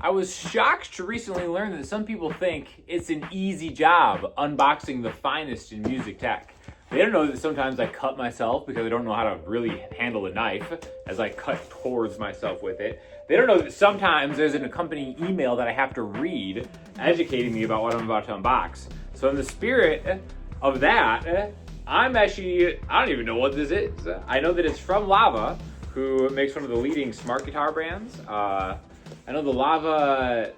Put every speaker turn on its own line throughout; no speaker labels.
I was shocked to recently learn that some people think it's an easy job unboxing the finest in music tech. They don't know that sometimes I cut myself because I don't know how to really handle a knife as I cut towards myself with it. They don't know that sometimes there's an accompanying email that I have to read educating me about what I'm about to unbox. So in the spirit of that, I don't even know what this is. I know that it's from Lava, who makes one of the leading smart guitar brands. I know the Lava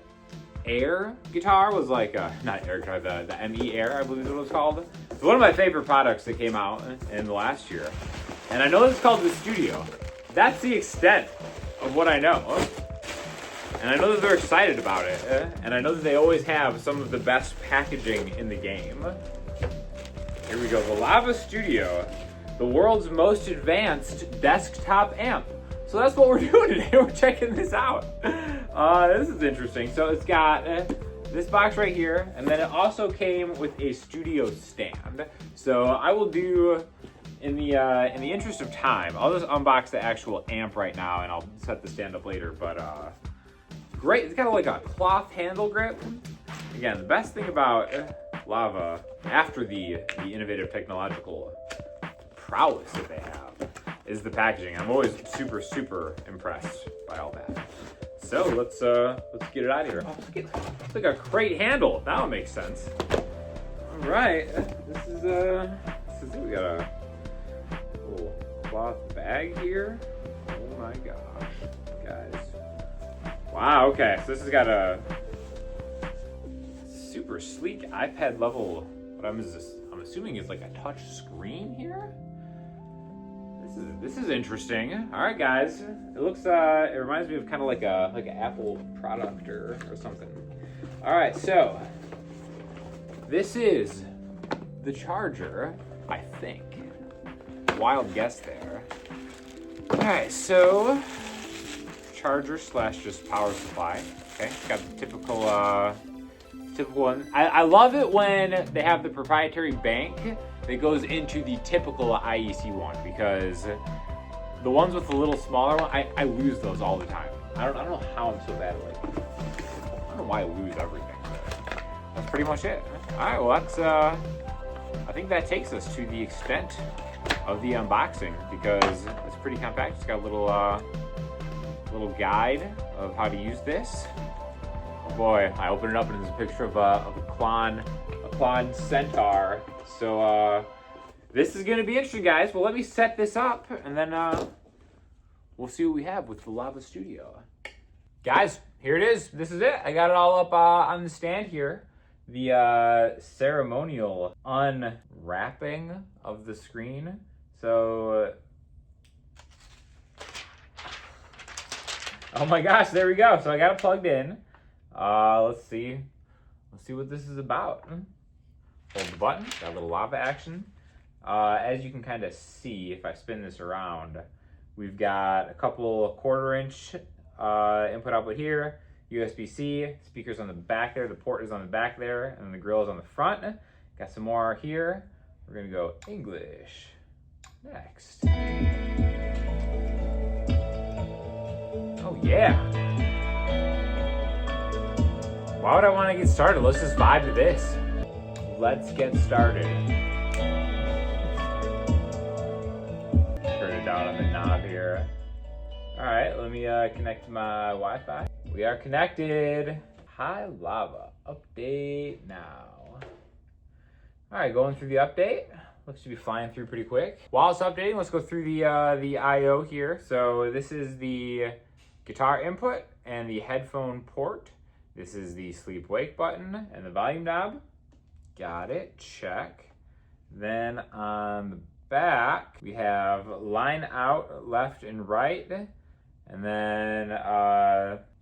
Air guitar was like, not air guitar, the ME Air, I believe is what it was called. It's one of my favorite products that came out in the last year. And I know it's called the Studio. That's the extent of what I know. And I know that they're excited about it. And I know that they always have some of the best packaging in the game. Here we go, the Lava Studio, the world's most advanced desktop amp. So that's what we're doing today. We're checking this out. This is interesting. So it's got this box right here, and then it also came with a studio stand. So I will do, in the interest of time, I'll just unbox the actual amp right now, and I'll set the stand up later. But great, it's got like a cloth handle grip. Again, the best thing about Lava, after the innovative technological prowess that they have, is the packaging. I'm always super impressed by all that. So let's get it out of here. Oh, it's like a crate handle. That would make sense. All right, this is it. We got a little cloth bag here. Oh my gosh, guys! Wow. Okay, so this has got a super sleek iPad level. What I'm assuming is like a touch screen here. This is interesting. All right, guys. It looks. It reminds me of kind of like an Apple product or something. All right, so this is the charger, I think. Wild guess there. All right, so charger / just power supply. Okay, got the typical one. I love it when they have the proprietary bank that goes into the typical IEC one, because the ones with the little smaller one, I lose those all the time. I don't know how I'm so bad at I don't know why I lose everything. But that's pretty much it. All right, well that's I think that takes us to the extent of the unboxing, because it's pretty compact. It's got a little guide of how to use this. Oh boy, I opened it up and there's a picture of a Klon Centaur. So this is gonna be interesting, guys. Well, let me set this up, and then we'll see what we have with the Lava Studio. Guys, here it is. This is it. I got it all up on the stand here. The ceremonial unwrapping of the screen. So, oh my gosh, there we go. So I got it plugged in. Let's see what this is about. Hold the button, got a little lava action. As you can kind of see, if I spin this around, we've got a couple 1/4-inch input output here, USB-C, speakers on the back there, the port is on the back there, and the grill is on the front. Got some more here. We're gonna go English next. Oh yeah. Why would I want to get started? Let's just vibe to this. Let's get started. Turn it down on the knob here. All right, let me connect to my Wi-Fi. We are connected. Hi, Lava. Update now. All right, going through the update. Looks to be flying through pretty quick. While it's updating, let's go through the I/O here. So this is the guitar input and the headphone port. This is the sleep wake button and the volume knob. Got it, check. Then on the back, we have line out left and right, and then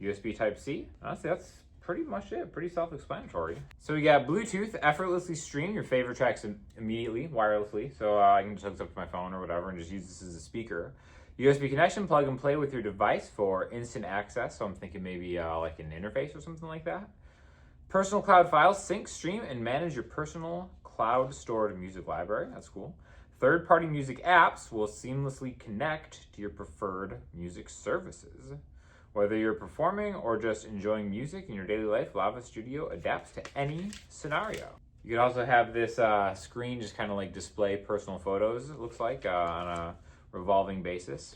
USB Type-C. Honestly, that's pretty much it, pretty self-explanatory. So we got Bluetooth, effortlessly stream your favorite tracks immediately, wirelessly. So I can just hook this up to my phone or whatever and just use this as a speaker. USB connection, plug and play with your device for instant access. So I'm thinking maybe like an interface or something like that. Personal cloud files, sync, stream, and manage your personal cloud stored music library. That's cool. Third-party music apps will seamlessly connect to your preferred music services. Whether you're performing or just enjoying music in your daily life, Lava Studio adapts to any scenario. You could also have this screen just kind of like display personal photos, it looks like, on a revolving basis.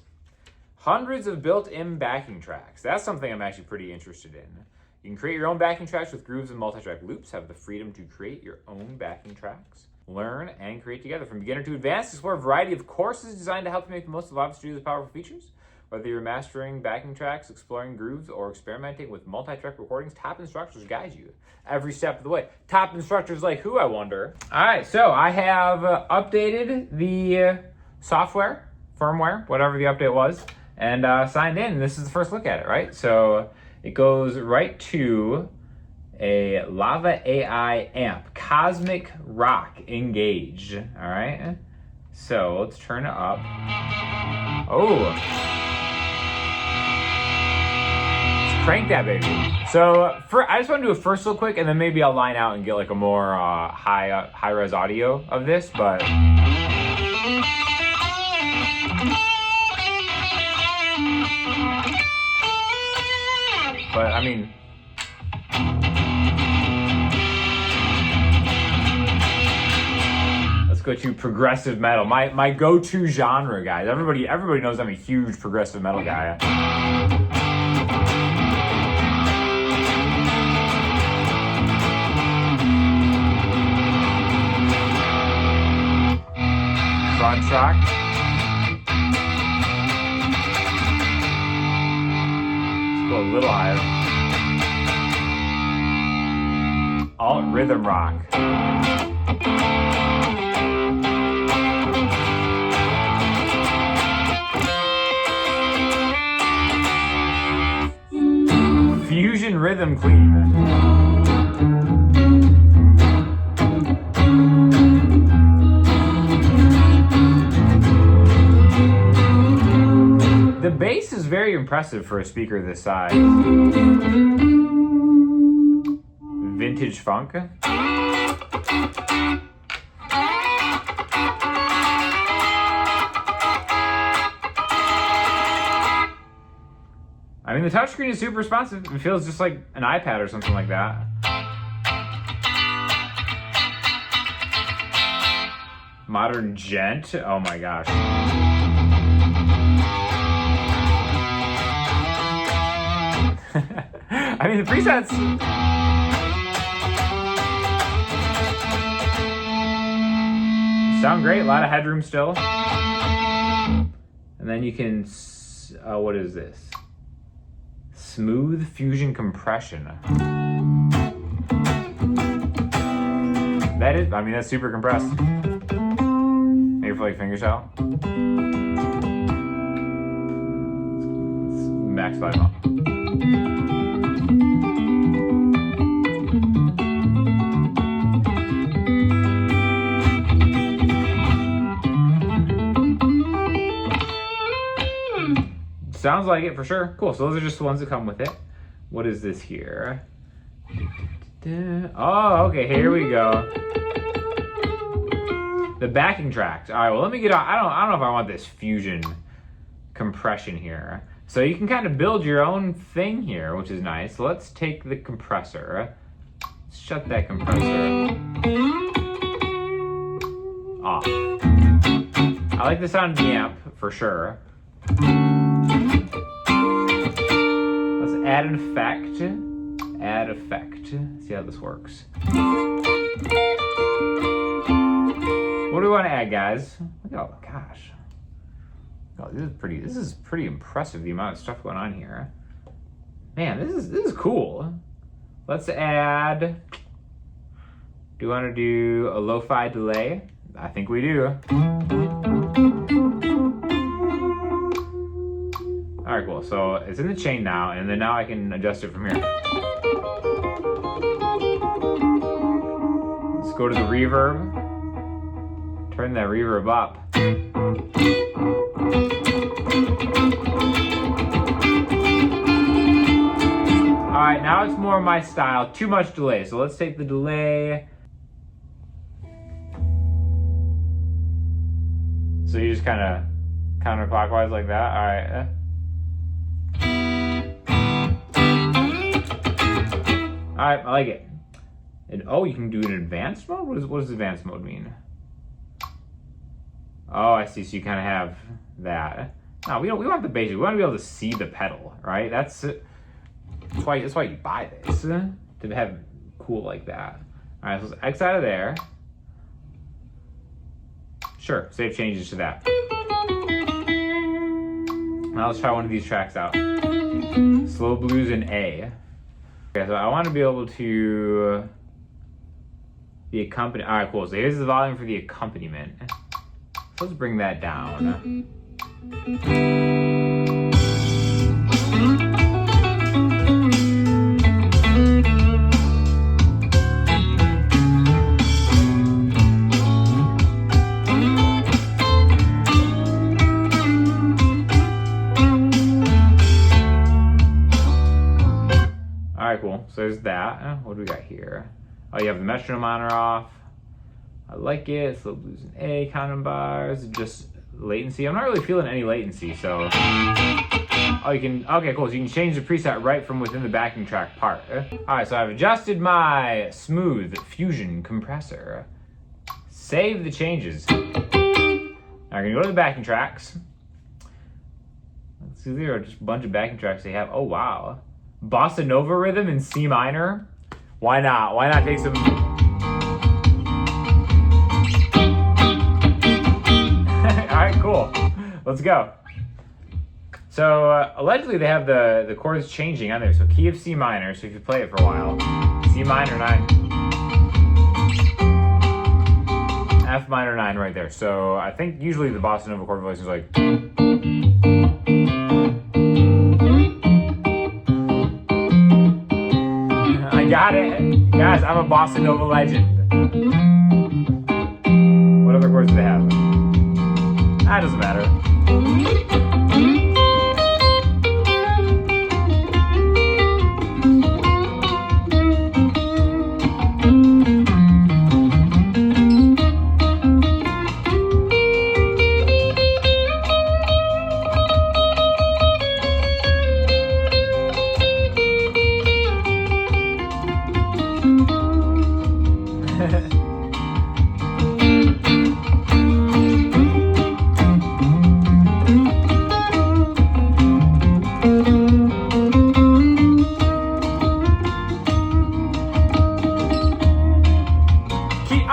Hundreds of built-in backing tracks. That's something I'm actually pretty interested in. You can create your own backing tracks with grooves and multi-track loops. Have the freedom to create your own backing tracks. Learn and create together. From beginner to advanced, explore a variety of courses designed to help you make the most of Lava Studio's powerful features. Whether you're mastering backing tracks, exploring grooves, or experimenting with multi-track recordings, top instructors guide you every step of the way. Top instructors like who, I wonder? All right, so I have updated the software, firmware, whatever the update was, and signed in. This is the first look at it, right? So it goes right to a Lava AI amp, Cosmic Rock engaged, all right? So let's turn it up. Oh. Crank that baby. So I just want to do a first real quick, and then maybe I'll line out and get like a more high res audio of this. But I mean, let's go to progressive metal. My go-to genre, guys. Everybody knows I'm a huge progressive metal guy. Front track. Let's go a little higher. Alt rhythm rock. Fusion rhythm clean. The bass is very impressive for a speaker this size. Vintage funk. I mean, the touchscreen is super responsive. It feels just like an iPad or something like that. Modern Gent. Oh my gosh. I mean, the presets. Sound great. A lot of headroom still. And then you can. What is this? Smooth fusion compression. That is, I mean, that's super compressed. Maybe for like fingerstyle. Max volume up. Sounds like it for sure. Cool. So those are just the ones that come with it. What is this here? Oh, okay. Here we go. The backing tracks. All right. Well, let me get on. I don't know if I want this fusion compression here. So you can kind of build your own thing here, which is nice. So let's take the compressor. Shut that compressor off. I like the sound of the amp for sure. Let's add an effect. Add effect. See how this works. What do we want to add, guys? Oh gosh. Oh, this is pretty impressive, the amount of stuff going on here. Man, this is cool. Let's add. Do you want to do a lo-fi delay? I think we do. All right, cool. So it's in the chain now, and then now I can adjust it from here. Let's go to the reverb. Turn that reverb up. All right, now it's more my style. Too much delay. So let's take the delay. So you just kind of counterclockwise like that. All right. right, I like it. And oh, you can do an advanced mode? What does advanced mode mean? Oh, I see. So you kind of have that. No, we want the basic. We want to be able to see the pedal, right? That's why you buy this, to have cool like that. All right, so let's X out of there. Sure, save changes to that. Now let's try one of these tracks out. Slow blues in A. Okay, so I want to be able to the accompaniment. All right, cool. So here's the volume for the accompaniment. So let's bring that down. Alright, cool. So there's that. What do we got here? Oh, you have the metronome monitor off. I like it. Slow blues in A, counting bars, just latency. I'm not really feeling any latency, so. Oh, you can, okay, cool. So you can change the preset right from within the backing track part. Alright, so I've adjusted my smooth fusion compressor. Save the changes. Now we're gonna go to the backing tracks. Let's see, there are just a bunch of backing tracks they have. Oh, wow. Bossa Nova rhythm in C minor. Why not? Why not take some? All right, cool. Let's go. So allegedly they have the chords changing on there. So key of C minor. So if you play it for a while, C minor 9, F minor 9 right there. So I think usually the Bossa Nova chord voice is like. Got it. Guys, I'm a Bossa Nova legend. What other chords do they have? That doesn't matter.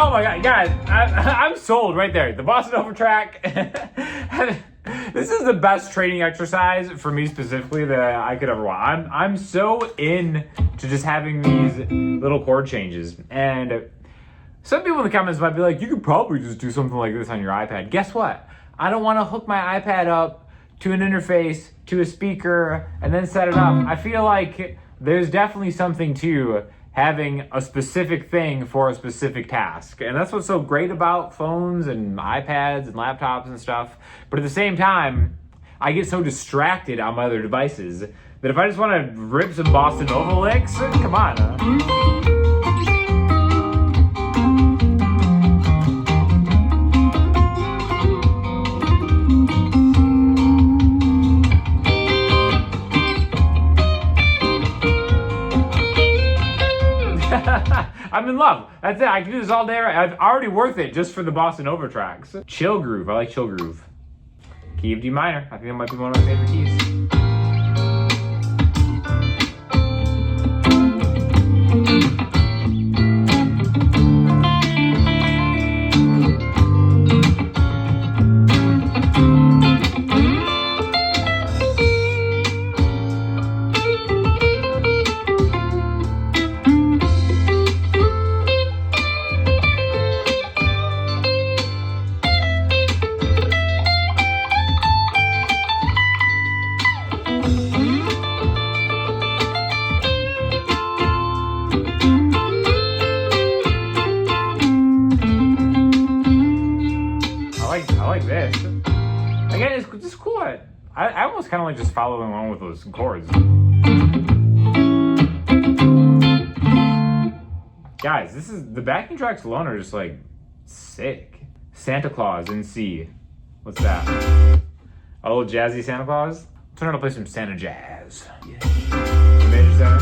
Oh my god, guys, I'm sold right there. The Bossa Nova track. This is the best training exercise for me specifically that I could ever want. I'm so in to just having these little chord changes. And some people in the comments might be like, you could probably just do something like this on your iPad. Guess what? I don't want to hook my iPad up to an interface, to a speaker, and then set it up. I feel like there's definitely something to having a specific thing for a specific task. And that's what's so great about phones and iPads and laptops and stuff. But at the same time, I get so distracted on my other devices that if I just want to rip some Bossa Nova licks, come on. I'm in love. That's it. I can do this all day. I've already worth it just for the Bossa Nova tracks. Chill groove. I like chill groove. Key of D minor. I think that might be one of my favorite keys. I like this. Again, it's just cool. I almost kind of like just following along with those chords. Guys, this is the backing tracks alone are just like sick. Santa Claus in C. What's that? A little jazzy Santa Claus? Let's learn how to play some Santa jazz. Yeah. Major 7.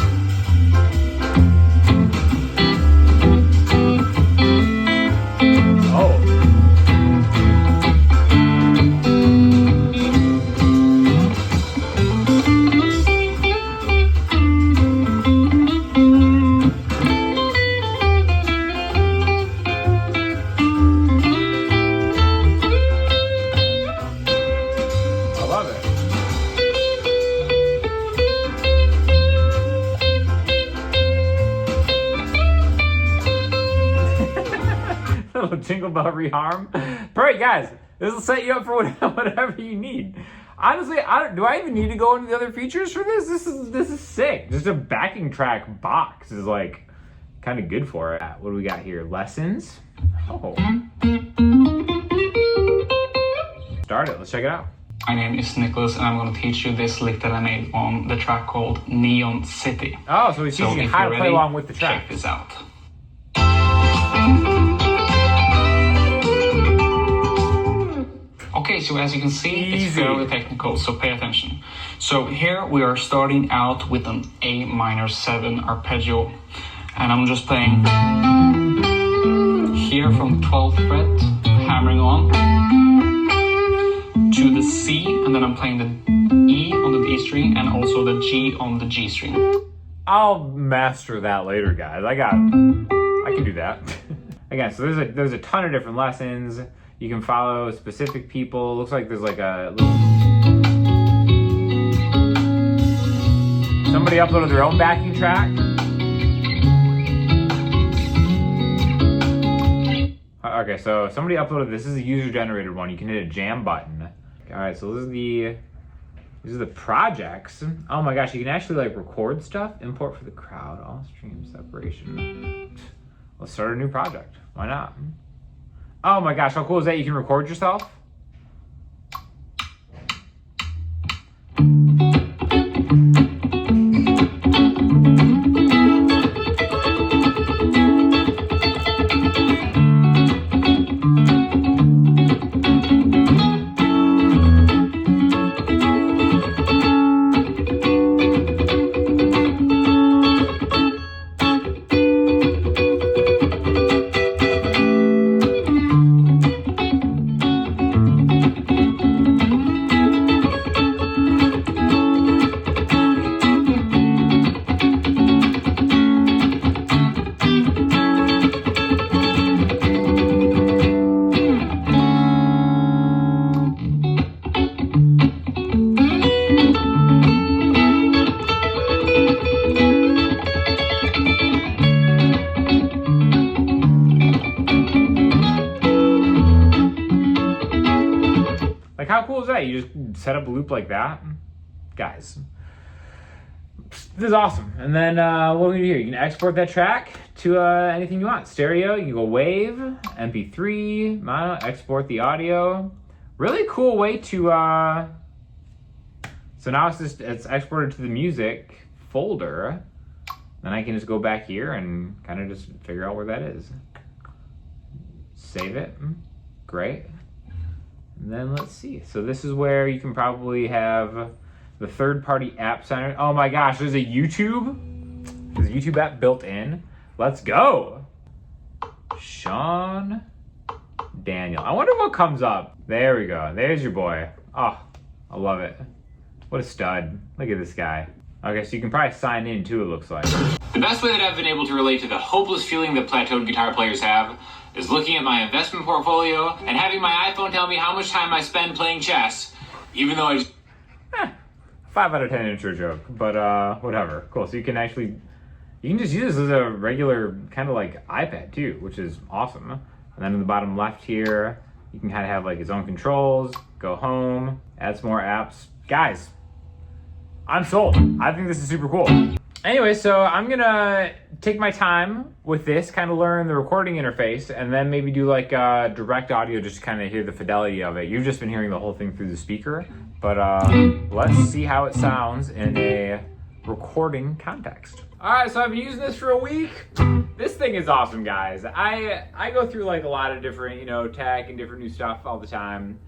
jingle bell reharm. Perfect, guys. This will set you up for whatever you need. Honestly, do I even need to go into the other features for this? This is sick. Just a backing track box is like kind of good for it. What do we got here? Lessons. Oh. Start it. Let's check it out.
My name is Nicholas, and I'm going to teach you this lick that I made on the track called Neon City.
Oh, so he's teaching you how to play along with the track.
Check this out. Okay, so as you can see, it's fairly technical, so pay attention. So here we are starting out with an A minor 7 arpeggio, and I'm just playing here from the 12th fret, hammering on, to the C, and then I'm playing the E on the D string, and also the G on the G string.
I'll master that later, guys. I can do that. Again, so there's a ton of different lessons. You can follow specific people. Looks like there's like a little... Somebody uploaded their own backing track. Okay, so somebody uploaded, this is a user-generated one. You can hit a jam button. All right, so these are the projects. Oh my gosh, you can actually like record stuff, import for the crowd, all stream separation. Let's start a new project. Why not? Oh my gosh, how cool is that? You can record yourself. Like, how cool is that? You just set up a loop like that. Guys, this is awesome. And then what do we do here? You can export that track to anything you want. Stereo, you can go WAV, MP3, mono, export the audio. Really cool way to, so now it's exported to the music folder. Then I can just go back here and kind of just figure out where that is. Save it, great. And then let's see. So this is where you can probably have the third-party app center. Oh my gosh, there's a YouTube app built in. Let's go. Sean Daniel. I wonder what comes up. There we go. There's your boy. Oh, I love it. What a stud. Look at this guy. Okay, so you can probably sign in too, it looks like.
The best way that I've been able to relate to the hopeless feeling that plateaued guitar players have is looking at my investment portfolio and having my iPhone tell me how much time I spend playing chess, even though I just...
5 out of 10 intro joke, but whatever. Cool, so you can just use this as a regular kind of like iPad too, which is awesome. And then in the bottom left here, you can kind of have like its own controls, go home, add some more apps. Guys, I'm sold. I think this is super cool. Anyway, so I'm gonna take my time with this, kind of learn the recording interface, and then maybe do like direct audio just to kind of hear the fidelity of it. You've just been hearing the whole thing through the speaker, but let's see how it sounds in a recording context. All right, so I've been using this for a week. This thing is awesome, guys. I go through like a lot of different, tech and different new stuff all the time.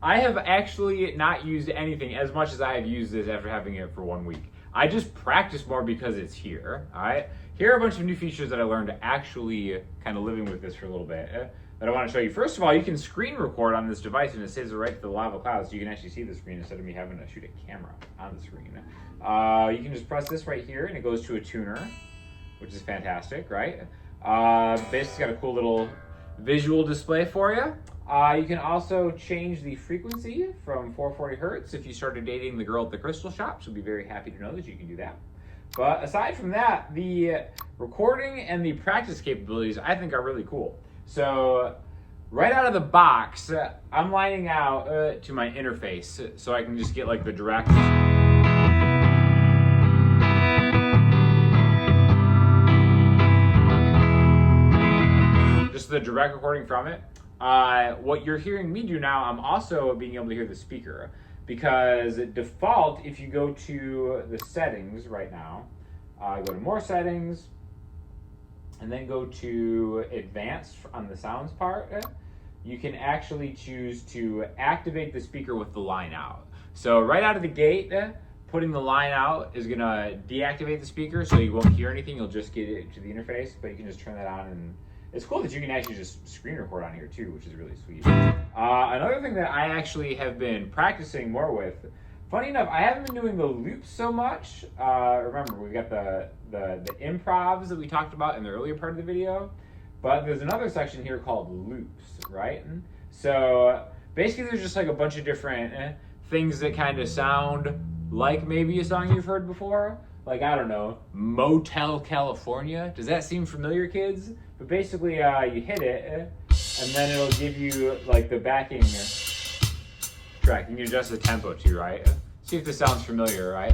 I have actually not used anything as much as I have used this after having it for 1 week. I just practice more because it's here, all right? Here are a bunch of new features that I learned actually kind of living with this for a little bit that I want to show you. First of all, you can screen record on this device and it saves it right to the Lava Cloud, so you can actually see the screen instead of me having to shoot a camera on the screen. You can just press this right here and it goes to a tuner, which is fantastic, right? Basically got a cool little visual display for you. You can also change the frequency from 440 hertz if you started dating the girl at the crystal shop. She'll be very happy to know that you can do that. But aside from that, the recording and the practice capabilities I think are really cool. So right out of the box, I'm lining out to my interface so I can just get like the direct. Just the direct recording from it. What you're hearing me do now, I'm also being able to hear the speaker, because default, if you go to the settings right now, go to more settings, and then go to advanced on the sounds part, you can actually choose to activate the speaker with the line out. So right out of the gate, putting the line out is gonna deactivate the speaker, so you won't hear anything, you'll just get it to the interface, but you can just turn that on, and it's cool that you can actually just screen record on here too, which is really sweet. Another thing that I actually have been practicing more with, funny enough, I haven't been doing the loops so much. Remember, we've got the improvs that we talked about in the earlier part of the video, but there's another section here called loops, right? So basically there's just like a bunch of different things that kind of sound like maybe a song you've heard before. Like, I don't know, Motel California. Does that seem familiar, kids? But basically, you hit it, and then it'll give you like the backing track. You can adjust the tempo too, right? See if this sounds familiar, right?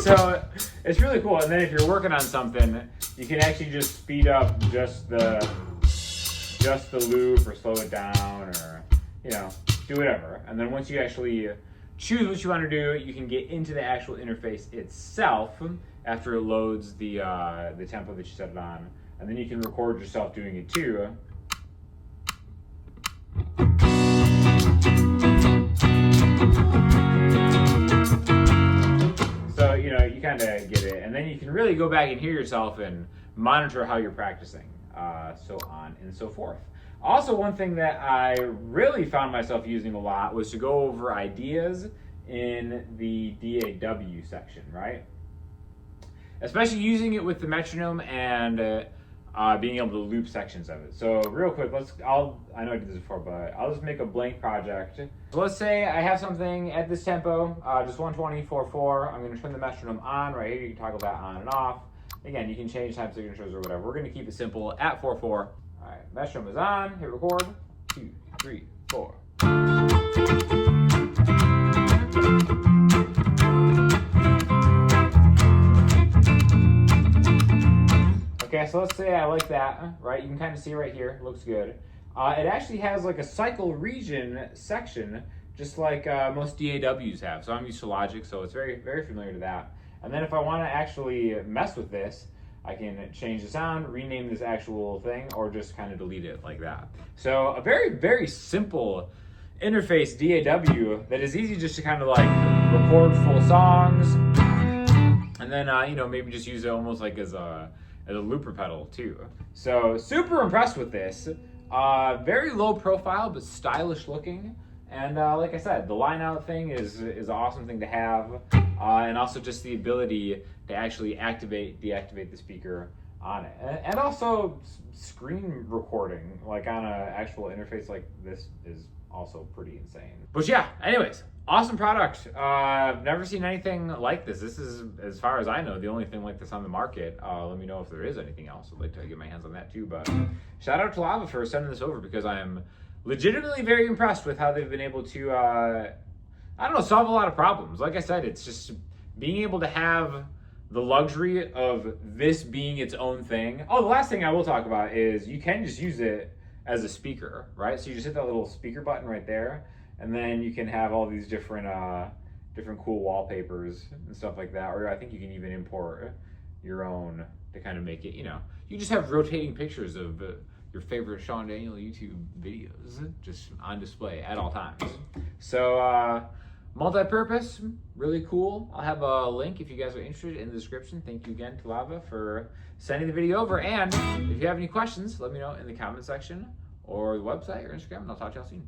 So it's really cool. And then if you're working on something, you can actually just speed up just the loop, or slow it down, or do whatever. And then once you actually choose what you want to do, you can get into the actual interface itself after it loads the tempo that you set it on, and then you can record yourself doing it too. So, you kind of get it. And then you can really go back and hear yourself and monitor how you're practicing, so on and so forth. Also, one thing that I really found myself using a lot was to go over ideas in the DAW section, right? Especially using it with the metronome and being able to loop sections of it. So real quick, I know I did this before, but I'll just make a blank project. So let's say I have something at this tempo, just 120/4/4. I'm going to turn the metronome on right here. You can toggle that on and off. Again, you can change time signatures or whatever. We're going to keep it simple at 4/4. All right, metronome is on. Hit record. 2, 3, 4. Okay, so let's say I like that, right? You can kind of see right here, looks good. It actually has like a cycle region section, just like most DAWs have. So I'm used to Logic, so it's very, very familiar to that. And then if I want to actually mess with this, I can change the sound, rename this actual thing, or just kind of delete it like that. So a very, very simple interface DAW that is easy just to kind of like record full songs, and then maybe just use it almost like as a looper pedal too. So super impressed with this. Very low profile but stylish looking, and like I said, the line out thing is an awesome thing to have, and also just the ability to actually deactivate the speaker on it, and also screen recording like on an actual interface like this is also pretty insane. But yeah, anyways, awesome product. Never seen anything like this. This is, as far as I know, the only thing like this on the market. Let me know if there is anything else. I'd like to get my hands on that too. But shout out to Lava for sending this over, because I am legitimately very impressed with how they've been able to, solve a lot of problems. Like I said, it's just being able to have the luxury of this being its own thing. Oh, the last thing I will talk about is you can just use it as a speaker, right? So you just hit that little speaker button right there, and then you can have all these different cool wallpapers and stuff like that. Or I think you can even import your own to kind of make it, you just have rotating pictures of your favorite Sean Daniel YouTube videos just on display at all times. So multi-purpose, really cool. I'll have a link if you guys are interested in the description. Thank you again to Lava for sending the video over. And if you have any questions, let me know in the comment section or the website or Instagram, and I'll talk to y'all soon.